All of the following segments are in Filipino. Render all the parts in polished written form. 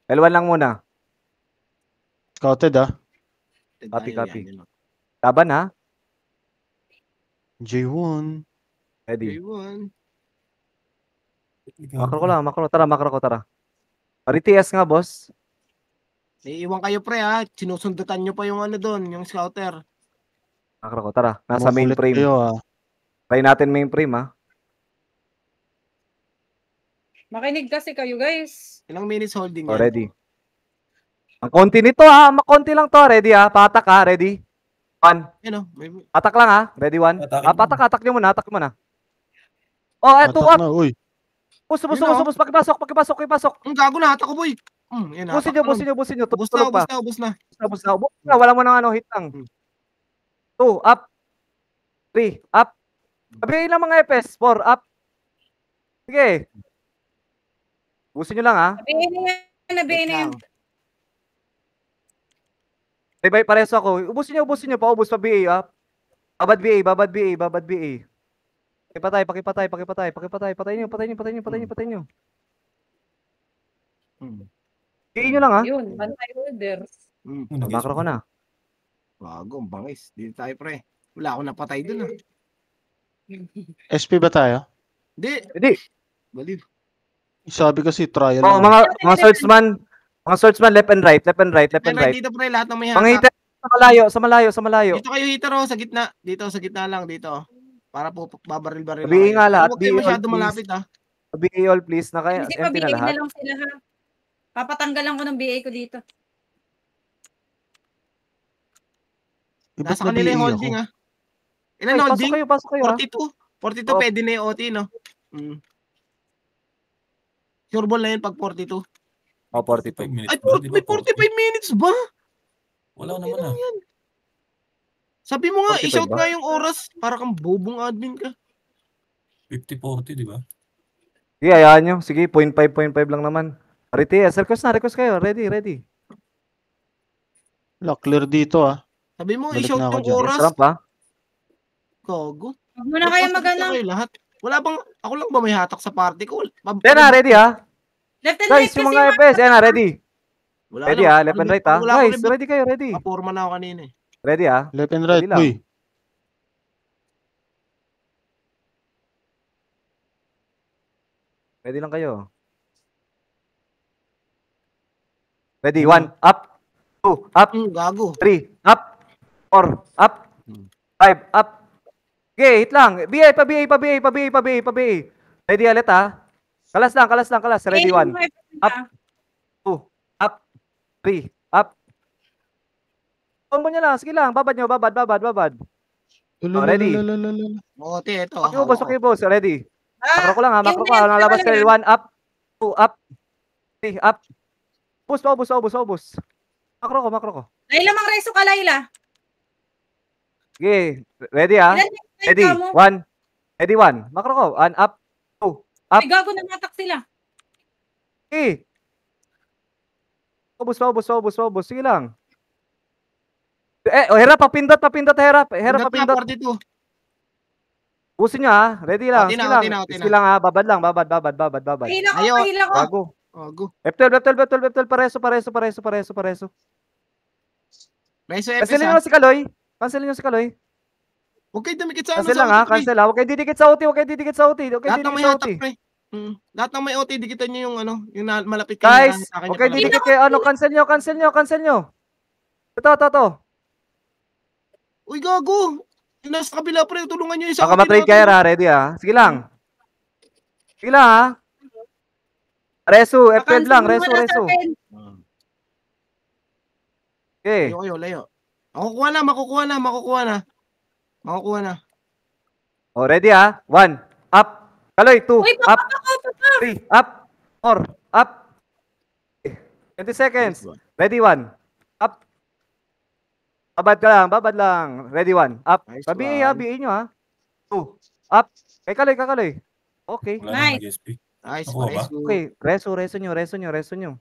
L1 lang muna. Scouted ah. Copy, copy. Laban ha. J1. Ready. J1. Makro ko lang, makro. Tara, makro ko, tara. RTS nga, boss. Iiwan kayo pre ha. Sinusundutan nyo pa yung ano doon, yung scouter. Makro ko, tara. Nasa Makulit mainframe. kayo ah. Try natin mainframe ha. Makinig kasi kayo, guys. Ilang minutes holding Oh, yan? ready. Ang konti nito ha. Makonti lang to. Ready ha. Patak ha. Ready. 1. Ano? Atak lang ha. Ready 1. Patak, atak nyo muna. Atak muna. Oh, 2 Atak up. na, uy. Bus. Pakipasok. Ang gago na, hatak ko boy. Yan, Busin nyo. Ubus na. Bus na. Wala mo nang ano, hit lang. 2, up. 3, up. Sabihin lang mga FS. 4, up. Sige. Busin nyo lang ha. Nabihin na yan. Bye, pareso ako. Ubusin nyo. Paubos pa BA ha. Babad BA. Pakipatay. Patayin nyo. Iin nyo lang ha. Yun, bantay orders. Makro ko na. Bago, ang bangis. Dito tayo pre. Wala akong napatay dun ah. SP ba tayo? Hindi. Baliw. Sabi kasi trial. Oh, mga swordsman left and right. Dito pre, lahat ng may Mga hatak. hitter sa malayo. Dito kayo hitter oh, sa gitna. Dito, sa gitna lang. Dito. Para po babaril-baril lang Sabihin nga lahat. Huwag kayo masyado malapit ah. BA all please. Hindi pa Empty na BA lahat. na lang sila ha. Papatanggalan ko ng BA ko dito. Nasa kanila yung holding ah. Ilan holding? Pasok kayo. 42. 42 pwede na yung OT no? Sure ball na yun pag 42. Oh, 42. Ay, may 45 minutes ba? Wala naman ah. Sabi mo nga, 45 i-shout ba? nga yung oras para kang bobong admin ka. 50-40, di ba? Sige, ayaan nyo. Sige, 0.5 lang naman. RTS, request kayo. Ready. Wala, clear dito ah. Sabi mo, Balik i-shout na ako yung dyan. oras. Sarap ha? Gago. Huwag mo na kayo magana. Lahat. Wala bang, ako lang ba may hatak sa party ko? Yan na, ready ha? Left and Guys, right yung kasi mga FPS, yan na, ready. Wala Ready lang. ha, left and right ha. Wala Guys, akong ready kayo, ready. Mapurma na ako kanina eh. Ready ha? Left and right, Ready lang. boy. Ready lang kayo. Ready, 1, up. 2, up. Gago. 3, up. 4, up. 5, up. Okay, hit lang. Pa BA. Ready ulit ha. Kalas lang. Ready, 1. Up. 2, up. 3, up. Combo nyo lang. Sige lang. Babad nyo. Babad. Oh, ready. Ote, ito. Okay, boss. Ready. Makro ko lang ha. Nalabas kayo. 1, up. 2, up. 3, up. Paubos. Makro ko. Layla, mang reso ka, Layla. Okay. Ready ha? Ready. 1. Ready, 1. Makro ko. 1, up. 2, up. Ay, gago na matak sila. Okay. Paubos. Sige lang. Herap, papindot, herap. Herap, papindot. 42. Busin nyo ha. Ready lang. Okay na. Sige lang ha. Babad lang. Babad. Pahila ko. Gago. F12. Pareso. Reso Cancelin FS nyo si Kaloy. Huwag kayo dumikit sa Cancel lang ha. Cancel ha. Huwag kayo didikit sa OT. Lahat ng may hatak, pre. Lahat ng may OT, dikitan nyo yung ano, yung malapit kayo. Guys, huwag kayo didikit kayo. Cancel nyo. Ito. Uy, gago. Yung nasa kabila, pre. Tulungan nyo yung sa Baka matrade kayo ha. Ready ha. Sige lang ha. Reso. F12 lang. Reso. Okay. Layo. Makukuha na. Oh, ready ha. 1, up. Kaloy, 2, Uy, up. 3, up. 4, up. 20 seconds. Ready, 1, up. Babad lang. Ready, 1, up. Nice BA ha, one. BA nyo ha. 2, up. Kaloy. Okay. Wala naman GSP. Nice. Ako ba? Okay, reso nyo.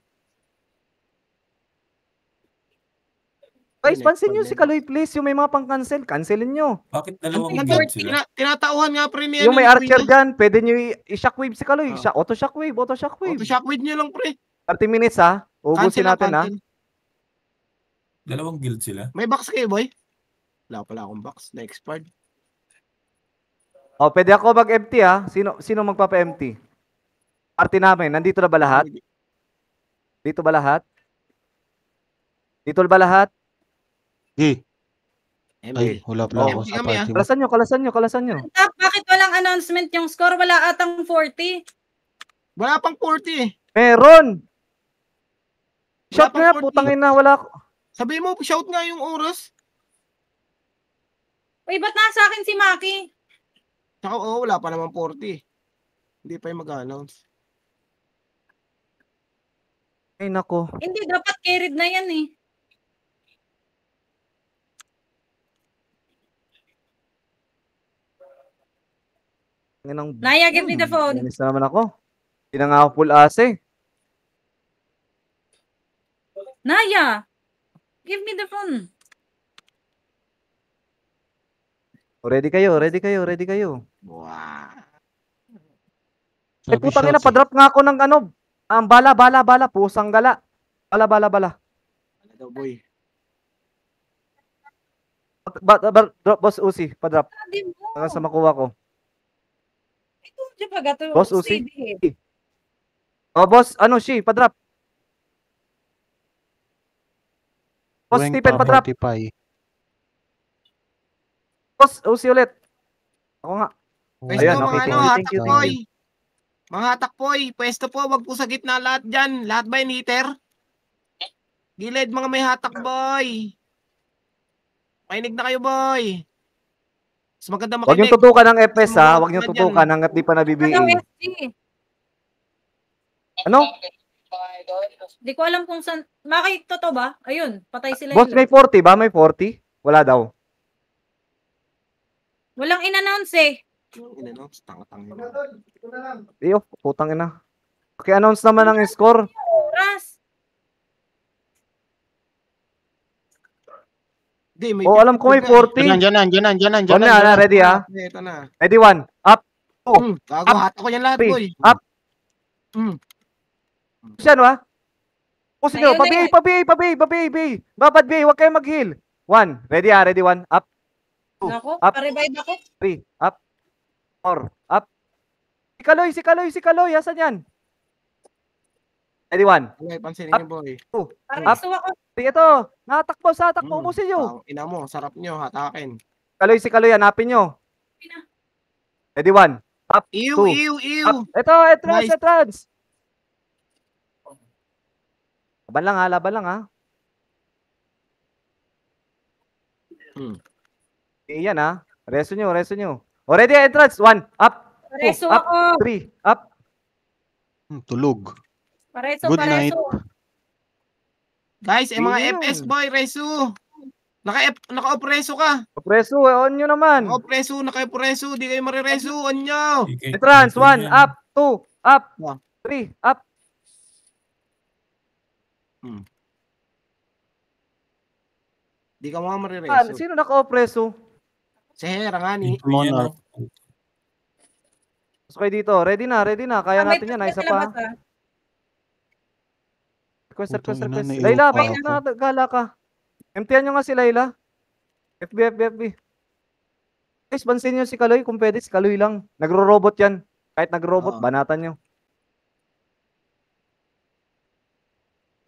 Guys, pansin nyo si Kaloy, please. Yung may mga pang-cancel, cancelin nyo. Bakit dalawang Nandun, guard sila? tinatauhan nga, pre. Yung may archer dyan, pwede nyo i-shockwave si Kaloy. Auto shockwave. Auto shockwave nyo lang, pre. 30 minutes ha. Ubusin natin, ha? Dalawang guild sila. May box kayo, boy? Wala pala akong box. Na-expired. O, pwede ako mag-empty, ha? Sino magpapa-empty? Party namin. Nandito na ba lahat? Dito ba lahat? Dito ba lahat? Hey. Ay, wala pala ako sa party mo. Kalasan nyo. Bakit walang announcement yung score? Wala atang 40. Wala pang 40 eh. Meron! Shout Wala nga, pang 40. putangin na, wala ko. Sabi mo, shout nga yung oras. Uy, ba't nasa akin si Maki? Tsaka wala pa naman 40. Hindi pa yung mag-announce. Ay, nako. Hindi, dapat carried na yan eh. Naya, give me the phone. Inis na naman ako. Hindi na nga ako full as eh. Naya, give me the phone. Ready kayo. Wow. Eh, putang ina, pa-drop nga ako ng ano. Ang bala, pusang gala. Bala. Ano daw, boy? Drop, boss Uzi, pa-drop. Sabi mo. Hanggang sa makuha ko. Ito, di ba gato? Boss Uzi. Oh, boss, shi, pa-drop. Boss Stephen, pa-drop. Boss Uzi ulit. Ako nga. Pwesto, Ayan, mga okay, ano, thank you. hatakpoy. Mga hatakpoy, pwesto po, wag po sa gitna lahat dyan. Lahat ba yung heater? Gilid, mga may hatak, boy. Mainig na kayo, boy. Mas maganda Huwag makinig. yung tutukan ng FS, ha? Huwag yung tutukan hanggat di pa nabibigay. Ano? Di ko alam kung saan. Maki, totoo ba? Ayun, patay sila. Boss, may 40 ba? May 40? Wala daw. Walang in-announce eh. Iyo, putang ina. Paki-announce naman ang score. Oras. Alam ko may 40. Diyan na, ready ha? Ito na. Ready, 1. Up. 2. Gago, hatak ko yan lahat, 3. boy. Up. Siya, no ha? Pusin nyo. Ayun, Pabi. Babad, B. Huwag kayo mag-heal. 1. Ready ha? Ready, 1. Up. 2. Ako, Up. pa-revive ako. 3. Up. 4. Up. Si Kaloy. Asan yan? Ready, 1. Okay, pansinin niyo, boy. 2. Parang Up. gusto ako. 3. Ito. Natakbo. Ubusin nyo. Ina mo, sarap nyo, hatakin. Si Kaloy. Hanapin nyo. Ready, 1. Up. Ew. 2. Up. Ito. Entrance. Laban lang ha. Iyan ha. Reso nyo. O, ready, entrance. 1. Up. Pareso 2. Up. ako. 3. Up. Tulog. Pareso. Good night. Guys, mga Yun. FS boy, Resu. Naka-off Resu ka. Preso, on nyo naman. Naka-off Resu, naka-off Resu, di kayo mariresu, on nyo. Entrance. 1. Up. 2. Up. 3. Up. Di ka mga mariresu. Sino naka-preso? Si Hera nga ni. Monarch. So, kayo dito. Ready na. Kaya natin yan. Isa pa. Request. Layla, bakit nagala ka? MTN nyo nga si Layla. FB. Guys, bansin nyo si Kaloy. Kung pwede, si Kaloy lang. Nagro-robot yan. Kahit nagro-robot, banatan nyo.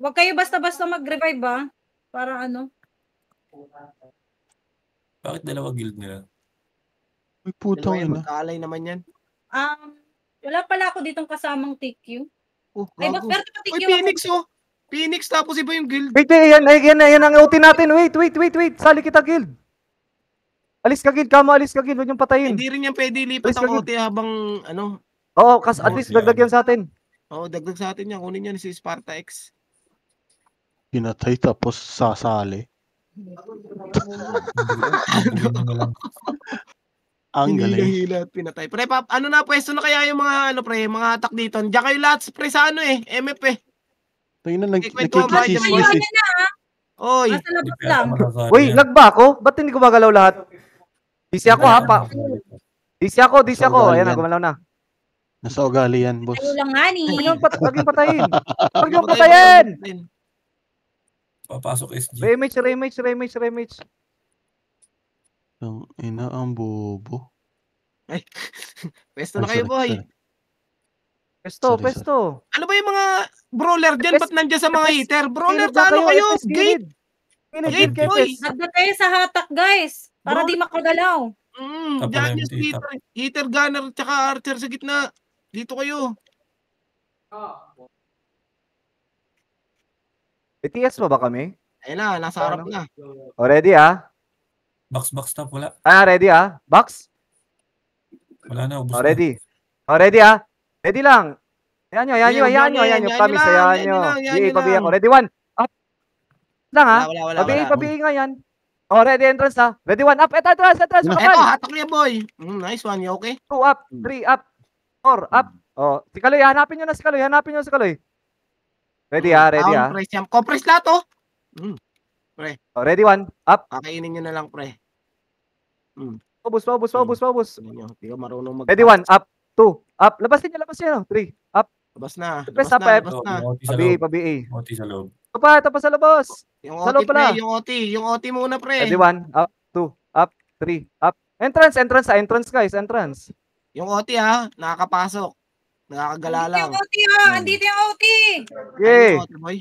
Huwag kayo basta-basta mag-revive ba? Para ano? Bakit dalawa guild nila? May putang ina. Magkalay naman yan. Wala pala ako ditong kasamang TQ. Ay, Gago. pero pa TQ Uy, Phoenix oh. Phoenix tapos iba yung guild. Wait, yan ang OT natin. Wait. Sali kita, guild. Alis ka, guild. Huwag niyong patayin. Hindi rin yan pwede lipat ang OT habang ano. Oo, at least dagdag yan sa atin. Oo, dagdag sa atin yan. Kunin yan si Sparta X. Pinatay tapos sasali. Ang galing. Hila at pinatay. Pre, ano na, pwesto na kaya yung mga, mga attack dito. Diyan kayo lahat, pre, sa ano MF eh. Tingnan, Ikwento ba dyan, boys? nagkikisisi. Oy. Nasa labas lang. Uy, lag ba ako? Ba't hindi gumagalaw lahat? DC ako ha, pa. DC ako. Ayan na, gumalaw na. Nasa ugali yan, boss. Tayo lang nga ni. Wag yung patayin. Wag yung patayin. Papasok SG. Rematch. Ang ina ang bobo. Pwesto na Ay, kayo, boy. sorry. Pesto. Ano ba yung mga brawler dyan? Ba't nandiyan sa mga heater? Brawler, Gilid na talo kayo. FS, Gate. Gilid, Gate, boy. FS. Hagda kayo sa hatak, guys. Para di makagalaw. Diyan yung heater gunner tsaka archer sa gitna. Dito kayo. BTS pa ba kami? Ayun na, nasa harap na. O, ready Box na. Wala. Ready Box? Wala na. Ubus O, na. ready. O, ready Ready lang. Ayan nyo. Promise, ayan nyo. BA ako. Ready, 1. Up. Lang Wala. Pabi nga yan. O, ready, entrance Ready, 1. Up. Entrance. Eto, hatak niya, boy. Nice one, you okay? 2 up. 3 up. 4 up. O, si Kaloy. Hanapin nyo si Kaloy. Ready, ready. Compress lahat, oh. O, ready, 1. Up. Kakainin nyo na lang, pre. Paubos. Hindi ka marunong mag- Ready, 1. Up. 2. Up. Labasin nyo. 3. Up. Labas na. Press Labas up, na. F. Labas na. Pabi. OT sa loob. Ito pa sa labas. Yung Sa OT, loob pala. pre. Yung OT muna, pre. Ready, 1. Up. 2. Up. 3. Up. Entrance, guys. Entrance. Yung OT, nakakapasok. Nakakagala lang. Yung OT, andito yung OT. Okay. Yung OT, boy.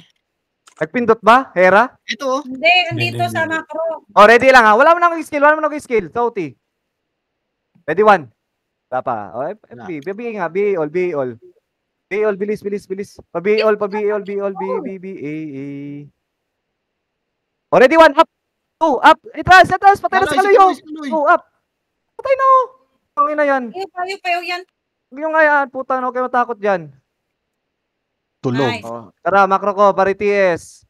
Nagpindot ba? Hera? Ito, oh. Hindi, andito Hindi. sa macro. O, ready lang Wala mo nang skill. Sa OT. Ready, 1. Tapa. O, FB. BA nga. BA all. Bilis. Pa-BA all. BBA. O, ready, 1. Up. 2. Up. Itras. Patay na sa Kaloy. 2. Up. Patay na. Ang ina yan. Payo yan. Yung nga yan. Puta, no kayo matakot dyan. Tulog. Nice. O, tara, macro ko. Pari TS.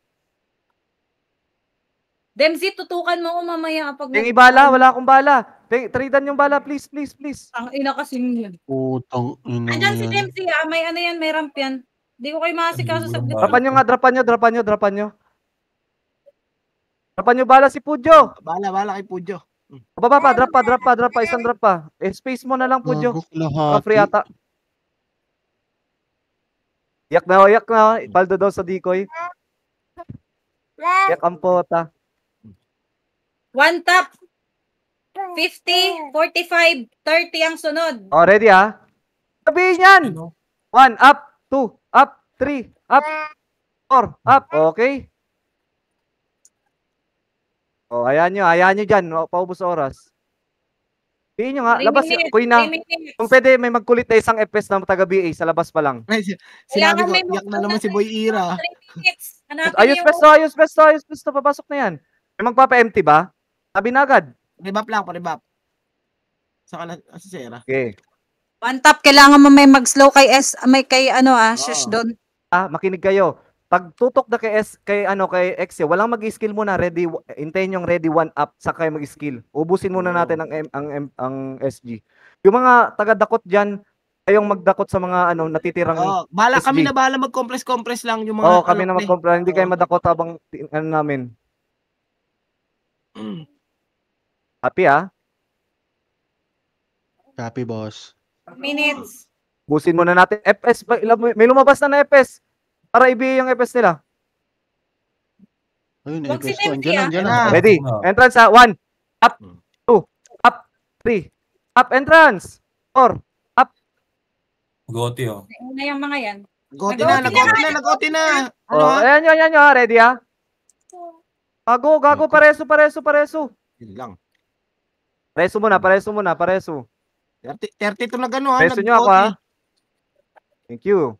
Demzi, tutukan mo ko mamaya kapag... Yung ibala. Wala akong bala. Tradean yung bala. Please. Ang ina kasing yun. Putang ina Andyan si yan. Demzi, may ano yan, may ramp yan. Hindi ko kayo makasikaso sa... Drapan nyo. Drapan nyo bala si Pujo. Bala kay Pujo. Baba pa, drop pa. Isang drop pa. Space mo na lang, Pujo. Gago kalahati. Free ata. Yak na. Baldo daw sa decoy. Yak ang pota. One tap. 50, 45, 30 ang sunod. O, ready Sabihin yan. 1, up. 2, up. 3, up. 4, up. Okay. O, ayan nyo dyan. Paubos oras. Sabihin nyo nga. 3 Labas. minutes, Kuy na. 3 minutes. Kung pwede, may magkulit na isang FPS na taga BA sa labas pa lang. Sinabi ko, may yak na naman si Boy Ira. 3 minutes. Hanapin Ayos pesto. Papasok na yan. May magpapa-empty ba? Sabi na agad. Rebap lang, pa-rebap. Saka na, si Sarah. Okay. One tap, kailangan mo may mag-slow kay kay shush doon. Makinig kayo. Pag tutok na kay X, walang mag-skill muna. Ready, hintayin yung ready 1 up sa kayo mag-skill. Ubusin muna natin ang SG. Yung mga taga-dakot diyan, kayong magdakot sa mga natitirang Bala SG. kami na bala mag-compress lang yung mga kami na mag-compare. Hindi kayo madakot habang namin. Happy Copy, boss. Minutes. Busin muna natin. FS, may lumabas na FS. Para ibigay yung FS nila. Ayun, Wag si FS ko. Dempsey, Andyan ah. na. Ready? Entrance 1. Up. 2. Up. 3. Up. Entrance. 4. Goti, Una yung mga yan. Nag-OT na. Ano Ayan nyo. Ready Gago. Pareso. Yun lang. Pareso muna. 32 na gano'n, Pareso nyo ako Thank you.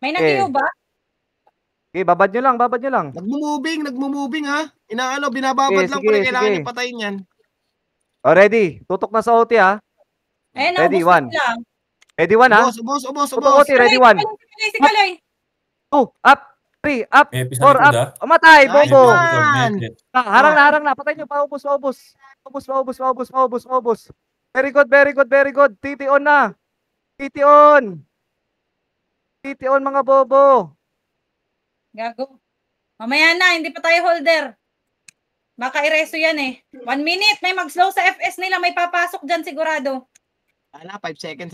May nag-iyo ba? Okay, babad nyo lang. Nagmo-moving binababad lang pala kailangan niya patayin yan. Ready? Tutok na sa OT Ready, 1. Ready, 1 Ubos. Tutok OT, ready, 1. Si Kaloy. 2, up. 3, up. May 4, up. Matay, Nice bobo. one. Harang na. Patay nyo, paubos. Very good. TT on na. TT on, mga bobo. Gago. Mamaya na, hindi pa tayo holder. Baka ireso yan 1 minute, may mag-slow sa FS nila, may papasok dyan sigurado. 5 seconds